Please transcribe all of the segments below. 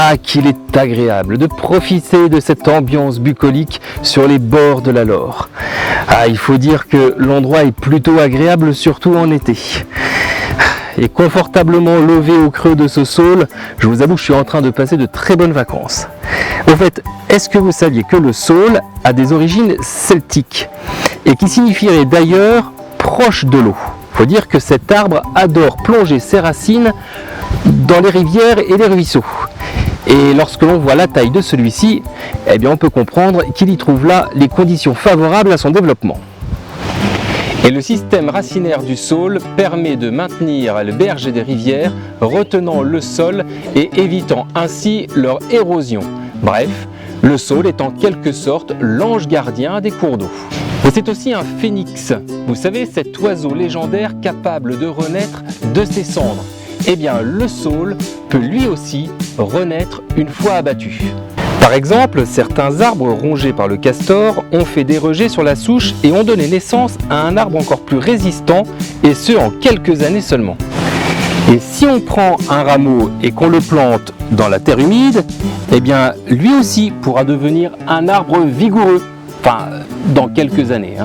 Ah, qu'il est agréable de profiter de cette ambiance bucolique sur les bords de la Loire. Ah, il faut dire que l'endroit est plutôt agréable, surtout en été. Et confortablement lové au creux de ce saule, je vous avoue que je suis en train de passer de très bonnes vacances. Au fait, est-ce que vous saviez que le saule a des origines celtiques et qui signifierait d'ailleurs proche de l'eau? Il faut dire que cet arbre adore plonger ses racines dans les rivières et les ruisseaux. Et lorsque l'on voit la taille de celui-ci, eh bien on peut comprendre qu'il y trouve là les conditions favorables à son développement. Et le système racinaire du saule permet de maintenir les berges des rivières, retenant le sol et évitant ainsi leur érosion. Bref, le saule est en quelque sorte l'ange gardien des cours d'eau. Et c'est aussi un phénix, vous savez, cet oiseau légendaire capable de renaître de ses cendres. Eh bien, le saule peut lui aussi renaître une fois abattu. Par exemple, certains arbres rongés par le castor ont fait des rejets sur la souche et ont donné naissance à un arbre encore plus résistant, et ce en quelques années seulement. Et si on prend un rameau et qu'on le plante dans la terre humide, eh bien lui aussi pourra devenir un arbre vigoureux, enfin dans quelques années.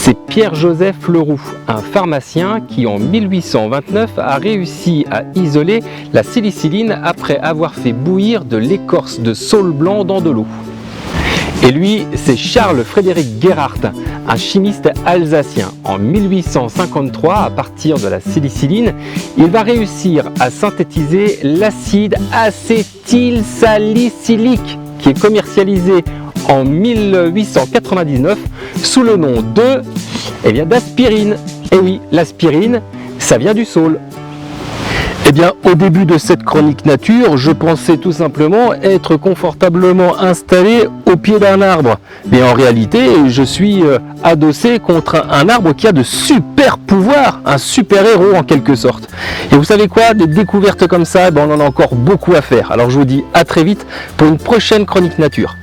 C'est Pierre-Joseph Leroux, un pharmacien qui en 1829 a réussi à isoler la silicyline après avoir fait bouillir de l'écorce de saule blanc dans de l'eau. Et lui, c'est Charles Frédéric Gerhardt, un chimiste alsacien. En 1853, à partir de la silicyline, il va réussir à synthétiser l'acide acétylsalicylique qui est commercialisé en 1899 sous le nom d'aspirine. Et oui, l'aspirine, ça vient du saule. Eh bien, au début de cette chronique nature, je pensais tout simplement être confortablement installé au pied d'un arbre. Mais en réalité, je suis adossé contre un arbre qui a de super pouvoirs, un super héros en quelque sorte. Et vous savez quoi, des découvertes comme ça, on en a encore beaucoup à faire. Alors je vous dis à très vite pour une prochaine chronique nature.